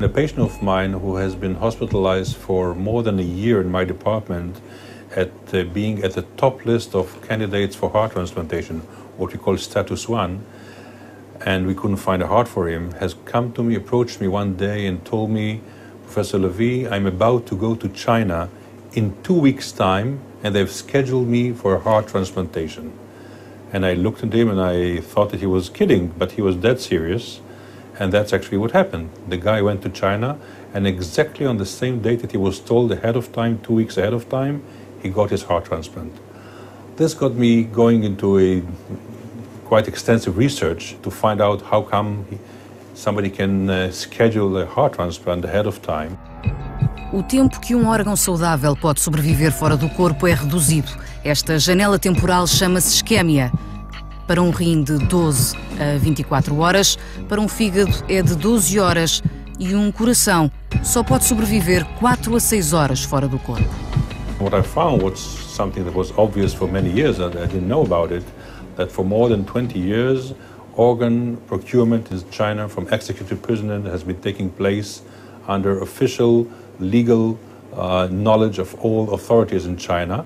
A patient of mine who has been hospitalized for more than a year in my department at being at the top list of candidates for heart transplantation, what we call status 1, and we couldn't find a heart for him, has come to me, approached me one day and told me, Professor Levy, I'm about to go to China in 2 weeks' time and they've scheduled me for a heart transplantation. And I looked at him and I thought that he was kidding, but he was dead serious. And that's actually what happened. The guy went to China, and exactly on the same date that he was told ahead of time, 2 weeks ahead of time, he got his heart transplant. This got me going into a quite extensive research to find out how come somebody can schedule a heart transplant ahead of time. O tempo que um órgão saudável pode sobreviver fora do corpo é reduzido. Esta janela temporal chama-se isquémia. Para um rim de 12 a 24 horas, para um fígado é de 12 horas e um coração só pode sobreviver 4 a 6 horas fora do corpo. What I found was something that was obvious for many years, and I didn't know about it, that for more than 20 years, organ procurement in China from executed prisoners has been taking place under official legal knowledge of all authorities in China.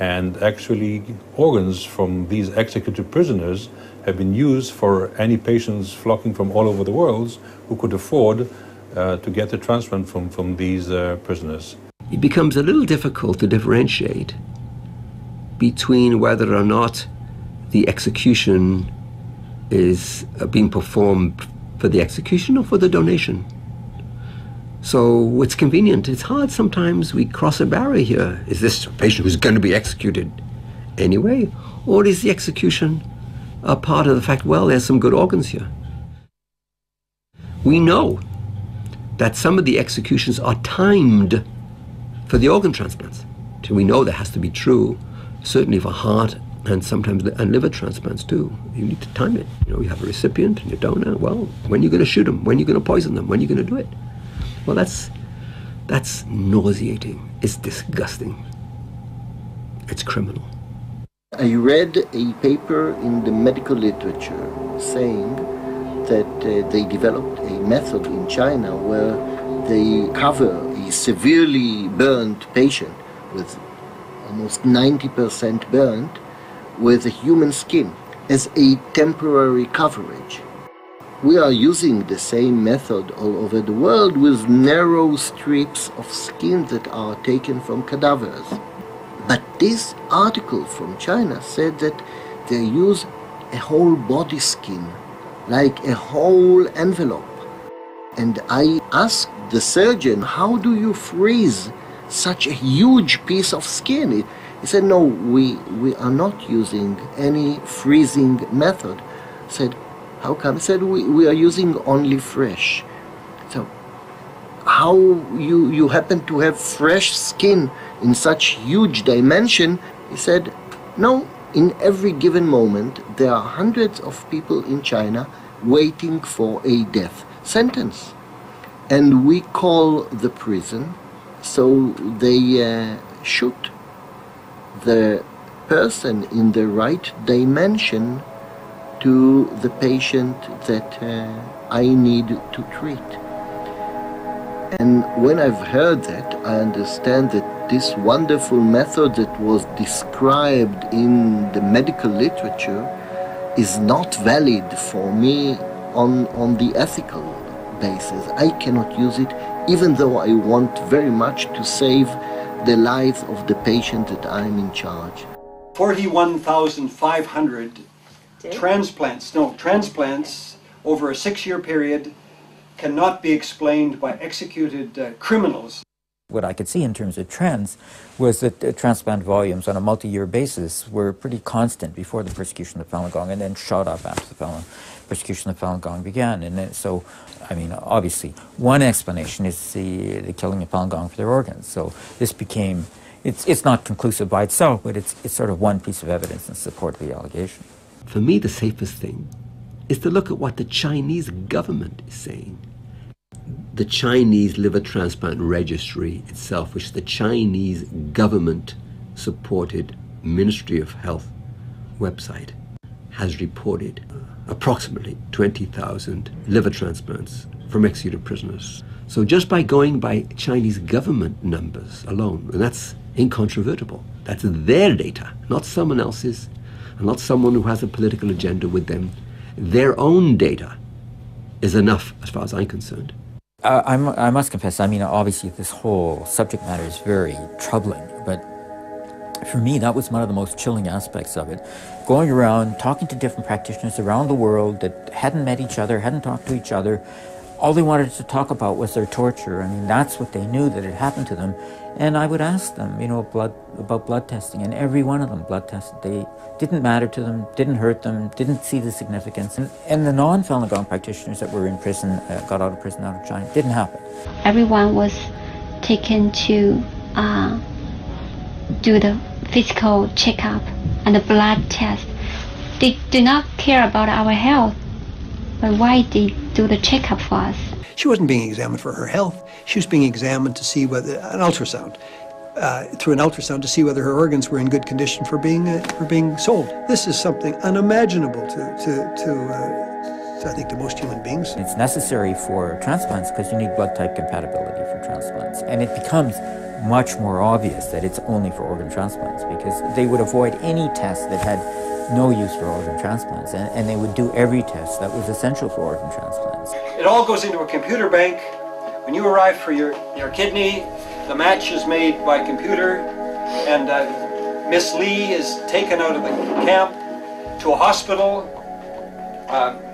And actually, organs from these executed prisoners have been used for any patients flocking from all over the world who could afford to get the transplant from these prisoners. It becomes a little difficult to differentiate between whether or not the execution is being performed for the execution or for the donation. So it's convenient. It's hard sometimes. We cross a barrier here. Is this a patient who's going to be executed anyway? Or is the execution a part of the fact, well, there's some good organs here? We know that some of the executions are timed for the organ transplants. So we know that has to be true, certainly for heart and sometimes and liver transplants too. You need to time it. You know, you have a recipient and your donor. Well, when are you going to shoot them? When are you going to poison them? When are you going to do it? Well, that's nauseating. It's disgusting. It's criminal. I read a paper in the medical literature saying that they developed a method in China where they cover a severely burned patient with almost 90% burnt with a human skin as a temporary coverage. We are using the same method all over the world with narrow strips of skin that are taken from cadavers. But this article from China said that they use a whole body skin, like a whole envelope. And I asked the surgeon, how do you freeze such a huge piece of skin? He said, no, we are not using any freezing method. I said, how come? He said, we are using only fresh. So how you happen to have fresh skin in such huge dimension? He said, no, in every given moment there are hundreds of people in China waiting for a death sentence. And we call the prison, so they shoot the person in the right dimension to the patient that I need to treat. And when I've heard that, I understand that this wonderful method that was described in the medical literature is not valid for me on the ethical basis. I cannot use it, even though I want very much to save the life of the patient that I'm in charge. 41,500 transplants over a 6-year period cannot be explained by executed criminals. What I could see in terms of trends was that transplant volumes on a multi-year basis were pretty constant before the persecution of Falun Gong and then shot up after the persecution of Falun Gong began. And then, so, I mean, obviously, one explanation is the killing of Falun Gong for their organs. So this became, it's not conclusive by itself, but it's sort of one piece of evidence in support of the allegation. For me, the safest thing is to look at what the Chinese government is saying. The Chinese Liver Transplant Registry itself, which the Chinese government-supported Ministry of Health website, has reported approximately 20,000 liver transplants from executed prisoners. So just by going by Chinese government numbers alone, and that's incontrovertible, that's their data, not someone else's, and not someone who has a political agenda with them. Their own data is enough as far as I'm concerned. I must confess, I mean, obviously this whole subject matter is very troubling, but for me, that was one of the most chilling aspects of it. Going around, talking to different practitioners around the world that hadn't met each other, hadn't talked to each other. All they wanted to talk about was their torture. I mean, that's what they knew that had happened to them. And I would ask them, you know, about blood testing, and every one of them blood tested. They didn't matter to them, didn't hurt them, didn't see the significance. And the non-Falun Gong practitioners that were in prison, got out of prison out of China, didn't happen. Everyone was taken to do the physical checkup and the blood test. They do not care about our health, but why they do the checkup for us? She wasn't being examined for her health. She was being examined to see whether an ultrasound, through an ultrasound, to see whether her organs were in good condition for being sold. This is something unimaginable to I think to most human beings. It's necessary for transplants because you need blood type compatibility for transplants, and it becomes much more obvious that it's only for organ transplants because they would avoid any test that had no use for organ transplants, and they would do every test that was essential for organ transplants. It all goes into a computer bank. When you arrive for your kidney, the match is made by computer, and Miss Lee is taken out of the camp to a hospital.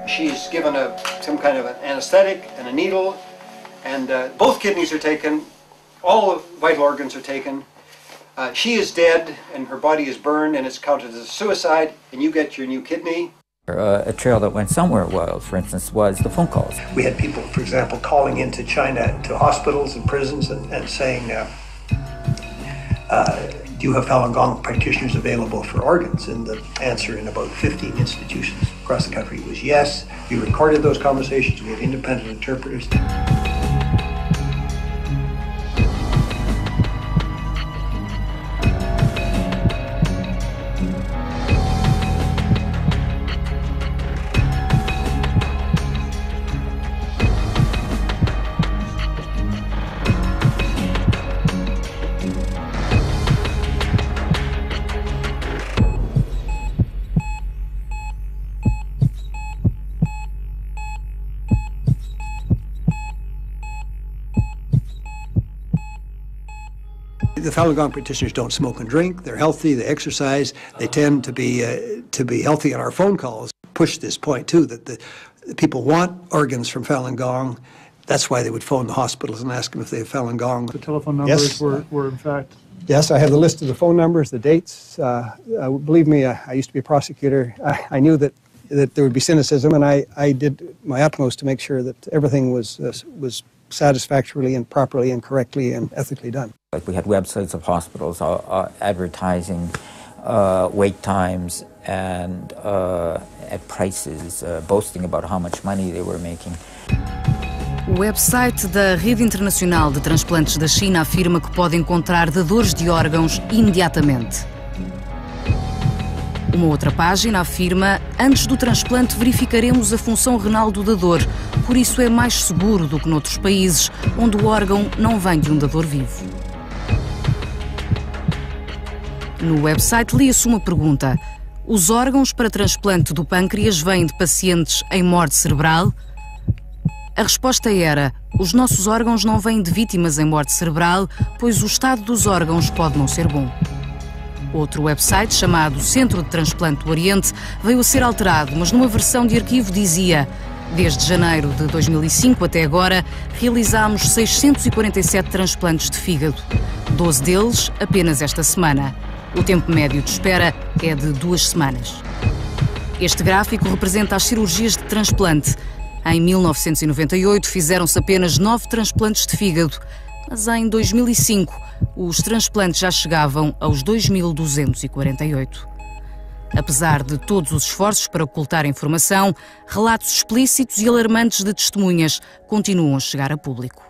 She's given some kind of an anesthetic and a needle, and both kidneys are taken, all the vital organs are taken. She is dead, and her body is burned, and it's counted as a suicide, and you get your new kidney. A trail that went somewhere wild, for instance, was the phone calls. We had people, for example, calling into China, to hospitals and prisons, and saying, do you have Falun Gong practitioners available for organs? And the answer in about 15 institutions across the country was yes. We recorded those conversations. We had independent interpreters. The Falun Gong practitioners don't smoke and drink. They're healthy. They exercise. They tend to be healthy on our phone calls. Push this point too that the people want organs from Falun Gong. That's why they would phone the hospitals and ask them if they have Falun Gong. The telephone numbers were in fact. Yes, I have the list of the phone numbers, the dates. Believe me, I used to be a prosecutor. I knew that there would be cynicism, and I did my utmost to make sure that everything was satisfactorily and properly and correctly and ethically done. Like we had websites of hospitals advertising wait times and at prices, boasting about how much money they were making. O website da Rede Internacional de Transplantes da China afirma que pode encontrar dadores de órgãos imediatamente. Uma outra página afirma: antes do transplante verificaremos a função renal do dador, por isso é mais seguro do que noutros países, onde o órgão não vem de um dador vivo. No website lia-se uma pergunta: os órgãos para transplante do pâncreas vêm de pacientes em morte cerebral? A resposta era: os nossos órgãos não vêm de vítimas em morte cerebral, pois o estado dos órgãos pode não ser bom. Outro website, chamado Centro de Transplante do Oriente, veio a ser alterado, mas numa versão de arquivo dizia: desde janeiro de 2005 até agora, realizámos 647 transplantes de fígado. 12 deles apenas esta semana. O tempo médio de espera é de 2 semanas. Este gráfico representa as cirurgias de transplante. Em 1998 fizeram-se apenas 9 transplantes de fígado, mas em 2005 os transplantes já chegavam aos 2.248. Apesar de todos os esforços para ocultar a informação, relatos explícitos e alarmantes de testemunhas continuam a chegar a público.